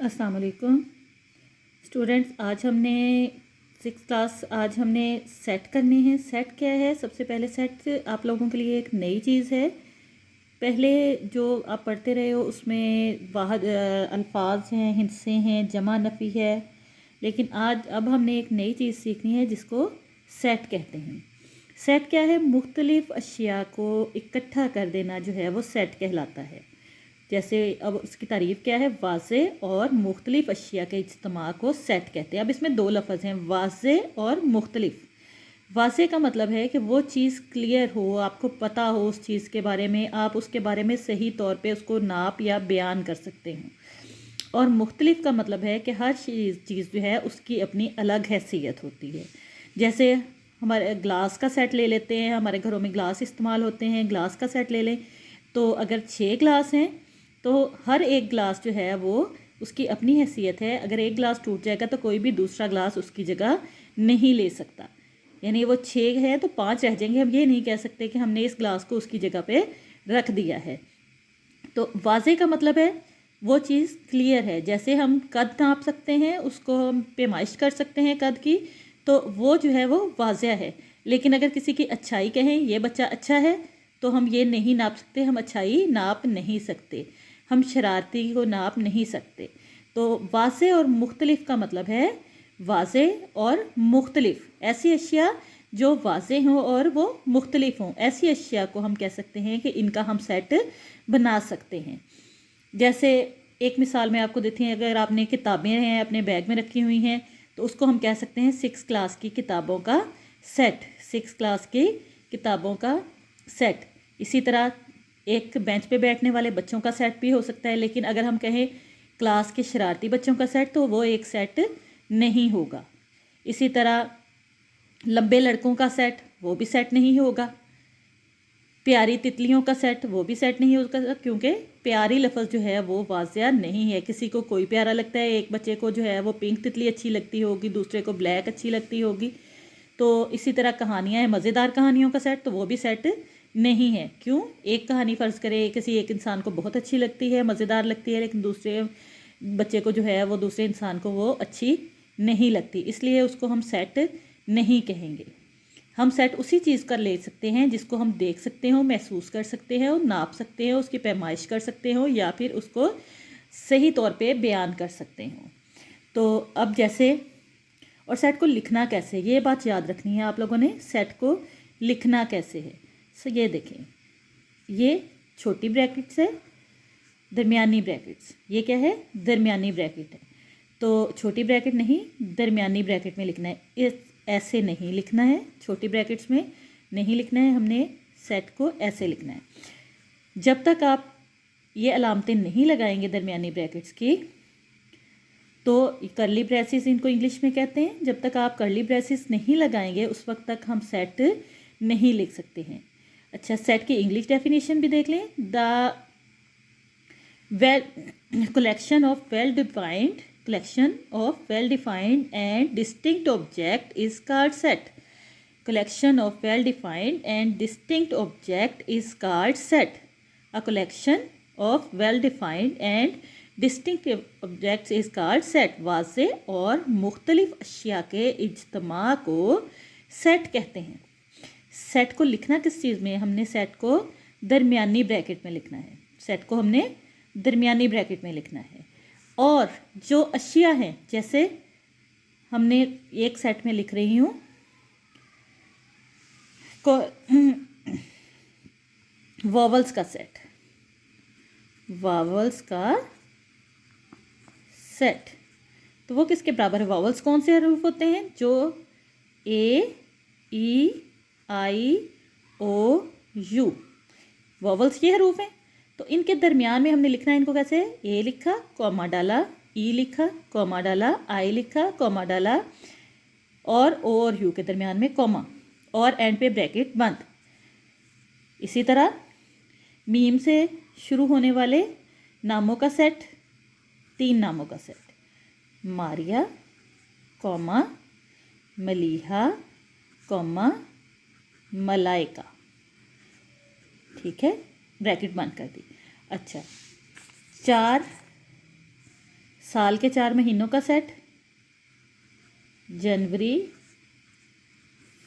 अस्सलाम वालेकुम स्टूडेंट्स। आज हमने सेट करनी है। सेट क्या है? सबसे पहले सेट आप लोगों के लिए एक नई चीज़ है। पहले जो आप पढ़ते रहे हो उसमें वाहद अल्फाज हैं, हिस्से हैं, जमा नफ़ी है, लेकिन अब हमने एक नई चीज़ सीखनी है जिसको सेट कहते हैं। सेट क्या है? मुख्तलिफ़ अशिया को इकट्ठा कर देना जो है वो सेट कहलाता है। जैसे अब उसकी तारीफ़ क्या है? वाज़े और मुख्तलिफ़ अशिया के इज्तमा को सेट कहते हैं। अब इसमें दो लफ्ज़ हैं, वाज़े और मुख्तलिफ़। वाज़े का मतलब है कि वो चीज़ क्लियर हो, आपको पता हो उस चीज़ के बारे में, आप उसके बारे में सही तौर पे उसको नाप या बयान कर सकते हो। और मुख्तलिफ़ का मतलब है कि हर चीज़ जो है उसकी अपनी अलग हैसियत होती है। जैसे हमारे ग्लास का सेट ले लेते हैं, हमारे घरों में ग्लास इस्तेमाल होते हैं, ग्लास का सेट ले लें तो अगर 6 ग्लास हैं तो हर एक गिलास जो है वो उसकी अपनी हैसियत है। अगर एक गिलास टूट जाएगा तो कोई भी दूसरा गिलास उसकी जगह नहीं ले सकता। यानी वो 6 है तो 5 रह जाएंगे। हम ये नहीं कह सकते कि हमने इस गिलास को उसकी जगह पे रख दिया है। तो वाज़े का मतलब है वो चीज़ क्लियर है। जैसे हम कद नाप सकते हैं, उसको हम पैमाइश कर सकते हैं कद की, तो वो जो है वो वाज़े है। लेकिन अगर किसी की अच्छाई कहें ये बच्चा अच्छा है तो हम ये नहीं नाप सकते, हम अच्छाई नाप नहीं सकते, हम शरारती को नाप नहीं सकते। तो वाज़े और मुख्तलिफ़ का मतलब है वाज़े और मुख्तलिफ़। ऐसी अशिया जो वाज़े हों और वो मुख्तलिफ़ हों, ऐसी अशिया को हम कह सकते हैं कि इनका हम सेट बना सकते हैं। जैसे एक मिसाल मैं आपको देती हूँ, अगर आपने किताबें हैं अपने बैग में रखी हुई हैं तो उसको हम कह सकते हैं 6 क्लास की किताबों का सेट। 6 क्लास की किताबों का सेट। इसी तरह एक बेंच पे बैठने वाले बच्चों का सेट भी हो सकता है, लेकिन अगर हम कहें क्लास के शरारती बच्चों का सेट तो वो एक सेट नहीं होगा। इसी तरह लंबे लड़कों का सेट, वो भी सेट नहीं होगा। प्यारी तितलियों का सेट, वो भी सेट नहीं होगा, क्योंकि प्यारी लफ्ज़ जो है वो वाज़िया नहीं है। किसी को कोई प्यारा लगता है, एक बच्चे को जो है वो पिंक तितली अच्छी लगती होगी, दूसरे को ब्लैक अच्छी लगती होगी। तो इसी तरह कहानियाँ हैं, मज़ेदार कहानियों का सेट, तो वो भी सेट नहीं है। क्यों? एक कहानी फ़र्ज़ करें किसी एक इंसान को बहुत अच्छी लगती है, मज़ेदार लगती है, लेकिन दूसरे बच्चे को जो है वो दूसरे इंसान को वो अच्छी नहीं लगती, इसलिए उसको हम सेट नहीं कहेंगे। हम सेट उसी चीज़ का ले सकते हैं जिसको हम देख सकते हो, महसूस कर सकते हैं और नाप सकते हो, उसकी पैमाइश कर सकते हो या फिर उसको सही तौर पे बयान कर सकते हो। तो अब जैसे, और सेट को लिखना कैसे, ये बात याद रखनी है आप लोगों ने। सेट को लिखना कैसे है? सो ये देखें, ये छोटी ब्रैकेट्स है, दरमियानी ब्रैकेट्स। ये क्या है? दरमियानी ब्रैकेट है। तो छोटी ब्रैकेट नहीं, दरमियानी ब्रैकेट में लिखना है। इस ऐसे नहीं लिखना है, छोटी ब्रैकेट्स में नहीं लिखना है, हमने सेट को ऐसे लिखना है। जब तक आप ये अलामतें नहीं लगाएंगे दरमियानी ब्रैकेट्स की, तो कर्ली ब्रेसिस इनको इंग्लिश में कहते हैं, जब तक आप कर्ली ब्रेसिस नहीं लगाएंगे उस वक्त तक हम सेट नहीं लिख सकते हैं। अच्छा, सेट की इंग्लिश डेफिनेशन भी देख लें। The collection of well defined and distinct object is called set. Collection of well defined and distinct object is called set. A collection of well defined and distinct objects is called set. वाज़े और मुख्तलिफ अशिया के इज्तमा को set कहते हैं। Set को लिखना किस चीज़ में? हमने सेट को दरमियानी ब्रैकेट में लिखना है। सेट को हमने दरमियानी ब्रैकेट में लिखना है। और जो अशिया हैं, जैसे हमने एक सेट में लिख रही हूँ वॉवल्स का सेट, वॉवल्स का सेट, तो वो किसके बराबर है? वॉवल्स कौन से हरूफ होते हैं? जो ए, ई, आई, ओ, यू, वॉवल्स ये हरूफ हैं। तो इनके दरमियान में हमने लिखना है इनको कैसे? ए लिखा, कॉमा डाला, ई लिखा, कॉमा डाला, आई लिखा, कॉमा डाला, और ओ और यू के दरमियान में कॉमा, और एंड पे ब्रैकेट बंद। इसी तरह मीम से शुरू होने वाले नामों का सेट, 3 नामों का set, Maria, comma, Maleeha, comma, Malaika. ठीक है, ब्रैकेट बंद कर दी। अच्छा, 4 साल के 4 महीनों का सेट, जनवरी,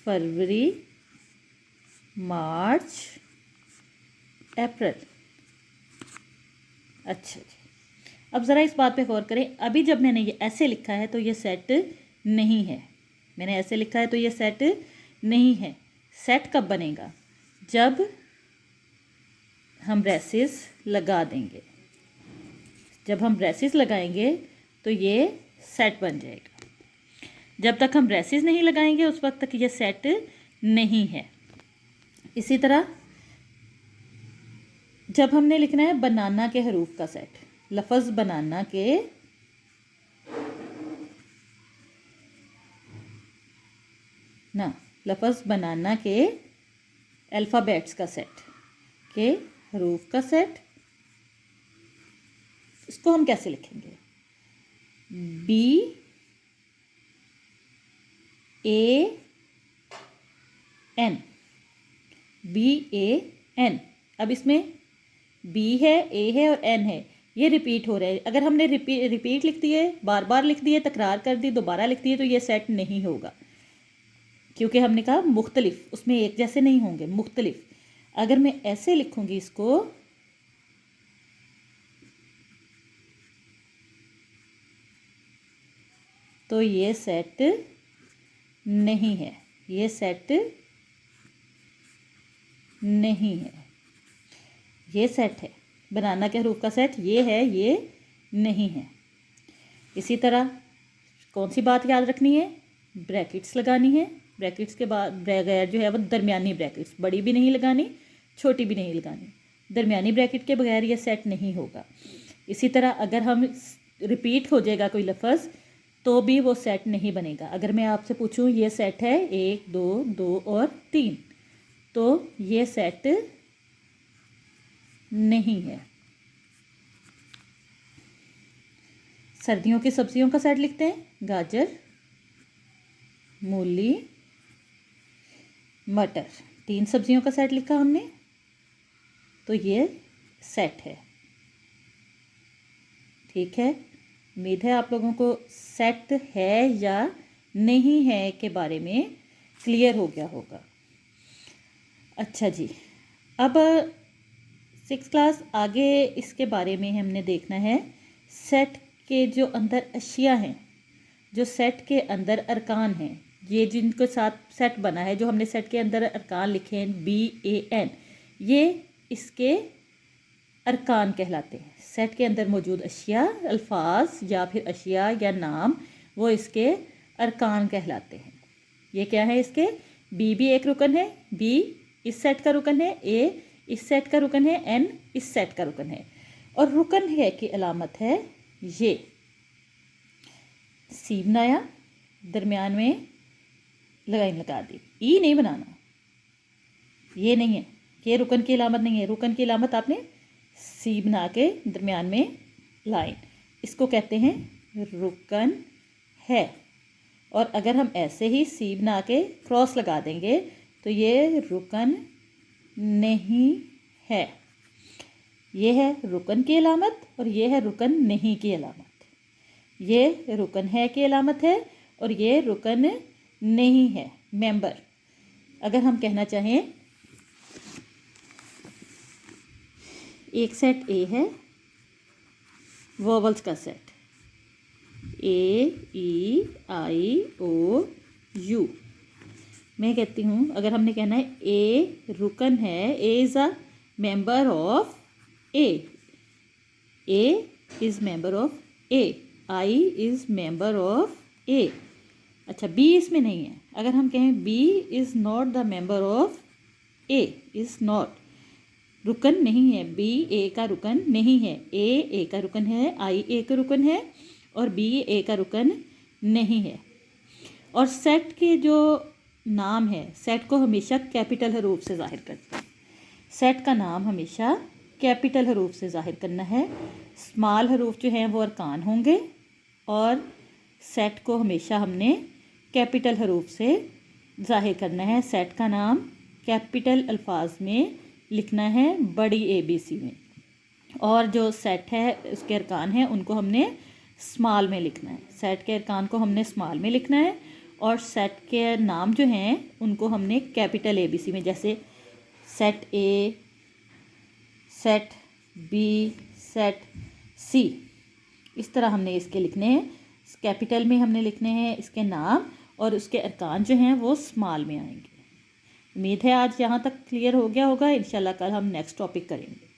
फरवरी, मार्च, अप्रैल। अच्छा जी, अब ज़रा इस बात पे गौर करें। अभी जब मैंने ये ऐसे लिखा है तो ये सेट नहीं है, मैंने ऐसे लिखा है तो ये सेट नहीं है। सेट कब बनेगा? जब हम ब्रेसेस लगा देंगे। जब हम ब्रेसेस लगाएंगे तो ये सेट बन जाएगा। जब तक हम ब्रेसेस नहीं लगाएंगे उस वक्त तक ये सेट नहीं है। इसी तरह जब हमने लिखना है बनाना के हरूफ का सेट, लफ्ज़ बनाना के लफ्ज़ बनाना के अल्फ़ाबेट्स का सेट, के हरूफ का सेट, इसको हम कैसे लिखेंगे? BAN। BAN। अब इसमें B है, A है और N है, ये रिपीट हो रहा है। अगर हमने रिपीट लिख दिए, बार बार लिख दिए, तकरार कर दी, दोबारा लिख दिए, तो ये सेट नहीं होगा, क्योंकि हमने कहा मुख्तलिफ, उसमें एक जैसे नहीं होंगे, मुख्तलिफ। अगर मैं ऐसे लिखूंगी इसको, तो ये सेट नहीं है, ये सेट नहीं है। ये सेट है, बनाना के हरूफ का सेट ये है, ये नहीं है। इसी तरह कौन सी बात याद रखनी है? ब्रैकेट्स लगानी है। ब्रैकेट्स के बाद बगैर जो है वो दरमियानी ब्रैकेट्स, बड़ी भी नहीं लगानी, छोटी भी नहीं लगानी, दरमियानी ब्रैकेट के बगैर ये सेट नहीं होगा। इसी तरह अगर हम रिपीट हो जाएगा कोई लफ्ज़ तो भी वो सेट नहीं बनेगा। अगर मैं आपसे पूछूं ये सेट है 1 2 2 और 3, तो ये सेट नहीं है। सर्दियों की सब्जियों का सेट लिखते हैं, गाजर, मूली, मटर, 3 सब्जियों का सेट लिखा हमने, तो ये सेट है। ठीक है, उम्मीद है आप लोगों को सेट है या नहीं है के बारे में क्लियर हो गया होगा। अच्छा जी, अब 6th क्लास आगे इसके बारे में हमने देखना है। सेट के जो अंदर अशिया हैं, जो सेट के अंदर अरकान हैं, ये जिनके साथ सेट बना है, जो हमने सेट के अंदर अरकान लिखे हैं BAN, ये इसके अरकान कहलाते हैं। सेट के अंदर मौजूद अशिया, अल्फाज या फिर अशिया या नाम, वो इसके अरकान कहलाते हैं। ये क्या है? इसके B भी एक रुकन है, B इस सेट का रुकन है, A इस सेट का रुकन है, N इस सेट का रुकन है। और रुकन है की अलामत है ये, सी बनाया, दरमियान में लाइन लगा दी, ई नहीं बनाना, ये नहीं है, ये रुकन की अलामत नहीं है। रुकन की अलामत आपने सी बना के दरमियान में लाइन, इसको कहते हैं रुकन है। और अगर हम ऐसे ही सी बना के क्रॉस लगा देंगे तो ये रुकन नहीं है। ये है रुकन की अलामत और ये है रुकन नहीं की अलामत। ये रुकन है की अलामत है और ये रुकन नहीं है। मेंबर, अगर हम कहना चाहें एक सेट A है, वोवल्स का सेट A-E-I-O-U। मैं कहती हूँ, अगर हमने कहना है A रुकन है, A is a member of A, A is member of A, I is member of A। अच्छा, B इसमें नहीं है। अगर हम कहें B is not the member of A, is not, रुकन नहीं है, B A का रुकन नहीं है, A का रुकन है, I A का रुकन है और B A का रुकन नहीं है। और सेट के जो नाम है, सेट को हमेशा कैपिटल हरूफ से ज़ाहिर करते हैं। सेट का नाम हमेशा कैपिटल हरूफ से ज़ाहिर करना है। स्मॉल हरूफ जो हैं वो अरकान होंगे और सेट को हमेशा हमने कैपिटल हरूफ से ज़ाहिर करना है। सेट का नाम कैपिटल अल्फाज में लिखना है, बड़ी ABC में। और जो सेट है उसके अरकान हैं उनको हमने स्मॉल में लिखना है। सेट के अरकान को हमने स्मॉल में लिखना है और सेट के नाम जो हैं उनको हमने कैपिटल ABC में, जैसे set A, set B, set C, इस तरह हमने इसके लिखने हैं। कैपिटल में हमने लिखने हैं इसके नाम और उसके अरकान जो हैं वो स्मॉल में आएंगे। उम्मीद है आज यहाँ तक क्लियर हो गया होगा। इंशाल्लाह कल हम नेक्स्ट टॉपिक करेंगे।